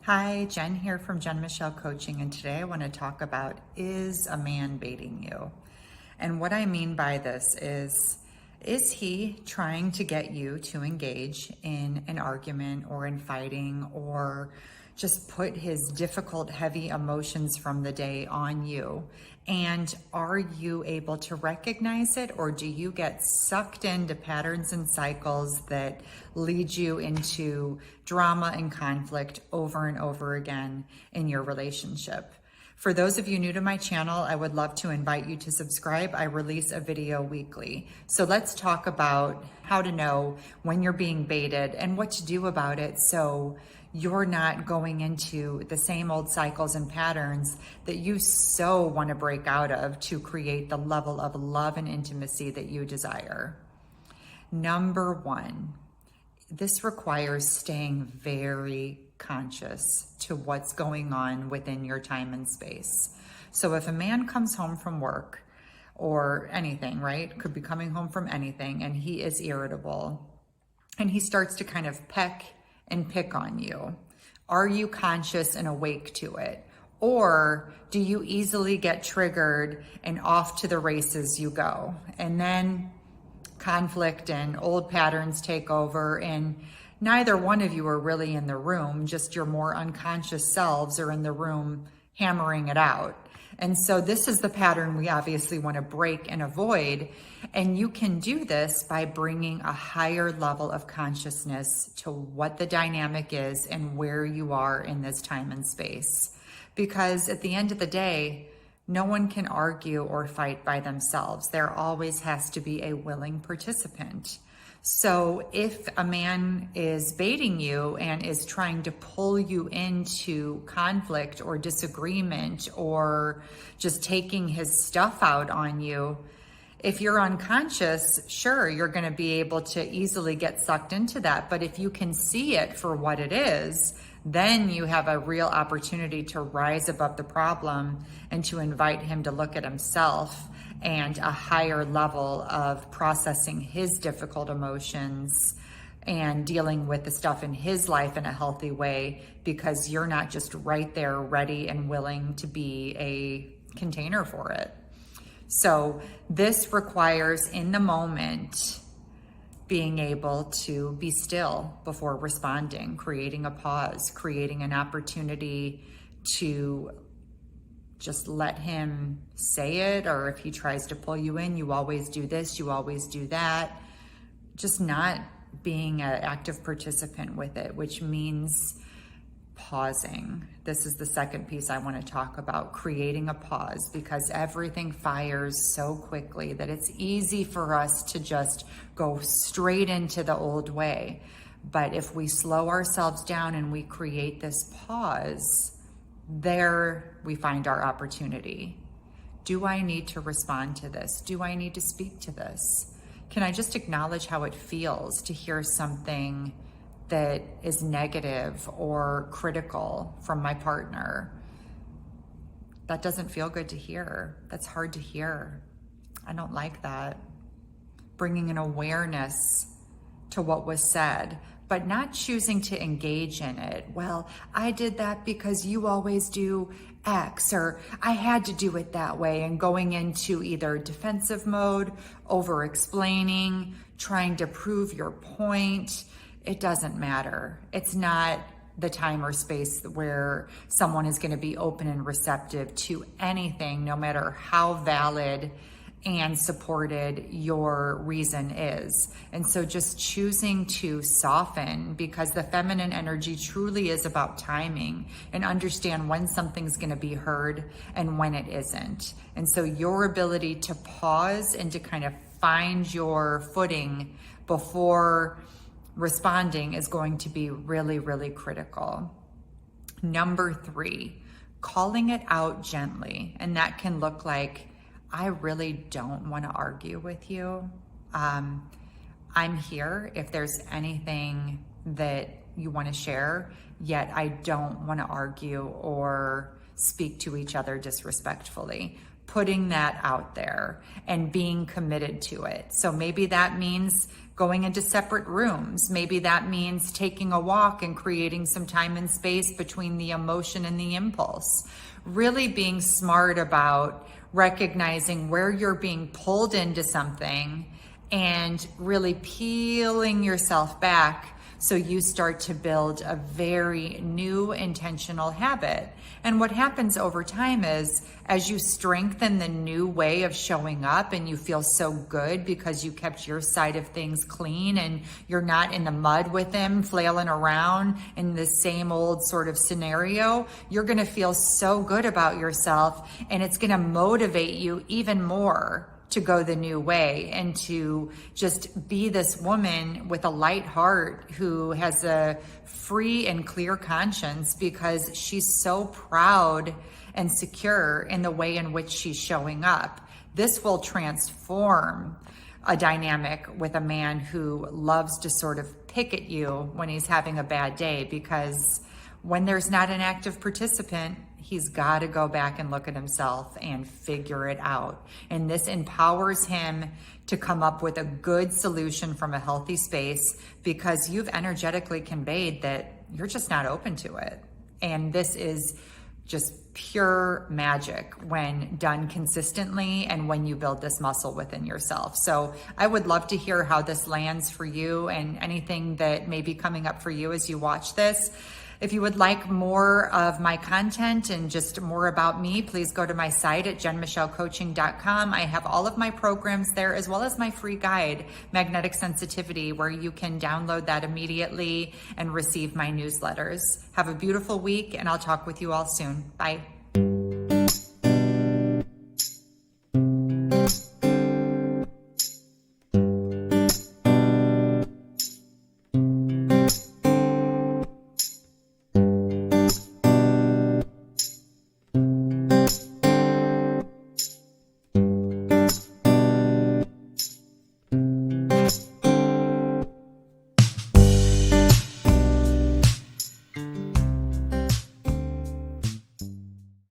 Hi, Jen here from Jen Michelle Coaching, and today I want to talk about, is a man baiting you? And what I mean by this is he trying to get you to engage in an argument or in fighting or just put his difficult, heavy emotions from the day on you? And are you able to recognize it, or do you get sucked into patterns and cycles that lead you into drama and conflict over and over again in your relationship? For those of you new to my channel, I would love to invite you to subscribe. I release a video weekly. So let's talk about how to know when you're being baited and what to do about it so you're not going into the same old cycles and patterns that you so want to break out of to create the level of love and intimacy that you desire. Number one, this requires staying very conscious to what's going on within your time and space. So if a man comes home from work or anything, right? Could be coming home from anything, and he is irritable and he starts to kind of peck and pick on you. Are you conscious and awake to it? Or do you easily get triggered and off to the races you go? And then conflict and old patterns take over, and neither one of you are really in the room, just your more unconscious selves are in the room hammering it out. And so this is the pattern we obviously want to break and avoid. And you can do this by bringing a higher level of consciousness to what the dynamic is and where you are in this time and space. Because at the end of the day, no one can argue or fight by themselves. There always has to be a willing participant. So if a man is baiting you and is trying to pull you into conflict or disagreement or just taking his stuff out on you, if you're unconscious, sure, you're going to be able to easily get sucked into that. But if you can see it for what it is, then you have a real opportunity to rise above the problem and to invite him to look at himself and a higher level of processing his difficult emotions and dealing with the stuff in his life in a healthy way, because you're not just right there ready and willing to be a container for it. So this requires, in the moment, being able to be still before responding, creating a pause, creating an opportunity to just let him say it, or if he tries to pull you in, you always do this, you always do that. Just not being an active participant with it, which means pausing. This is the second piece I want to talk about, creating a pause, because everything fires so quickly that it's easy for us to just go straight into the old way. But if we slow ourselves down and we create this pause, there we find our opportunity. Do I need to respond to this? Do I need to speak to this? Can I just acknowledge how it feels to hear something that is negative or critical from my partner? That doesn't feel good to hear. That's hard to hear. I don't like that. Bringing an awareness to what was said, but not choosing to engage in it. Well, I did that because you always do X, or I had to do it that way, and going into either defensive mode, over explaining, trying to prove your point. It doesn't matter. It's not the time or space where someone is going to be open and receptive to anything, no matter how valid and supported your reason is. And so just choosing to soften, because the feminine energy truly is about timing, and understand when something's going to be heard and when it isn't. And so your ability to pause and to kind of find your footing before responding is going to be really, really critical. Number three, calling it out gently. And that can look like, I really don't want to argue with you. I'm here if there's anything that you want to share, yet I don't want to argue or speak to each other disrespectfully. Putting that out there and being committed to it. So maybe that means going into separate rooms. Maybe that means taking a walk and creating some time and space between the emotion and the impulse. Really being smart about recognizing where you're being pulled into something and really peeling yourself back so you start to build a very new intentional habit. And what happens over time is, as you strengthen the new way of showing up and you feel so good because you kept your side of things clean and you're not in the mud with him flailing around in the same old sort of scenario, you're gonna feel so good about yourself, and it's gonna motivate you even more to go the new way and to just be this woman with a light heart who has a free and clear conscience because she's so proud and secure in the way in which she's showing up. This will transform a dynamic with a man who loves to sort of pick at you when he's having a bad day, because when there's not an active participant, he's got to go back and look at himself and figure it out. And this empowers him to come up with a good solution from a healthy space, because you've energetically conveyed that you're just not open to it. And this is just pure magic when done consistently and when you build this muscle within yourself. So I would love to hear how this lands for you and anything that may be coming up for you as you watch this. If you would like more of my content and just more about me, please go to my site at jenmichellecoaching.com. I have all of my programs there, as well as my free guide, Magnetic Sensitivity, where you can download that immediately and receive my newsletters. Have a beautiful week, and I'll talk with you all soon. Bye.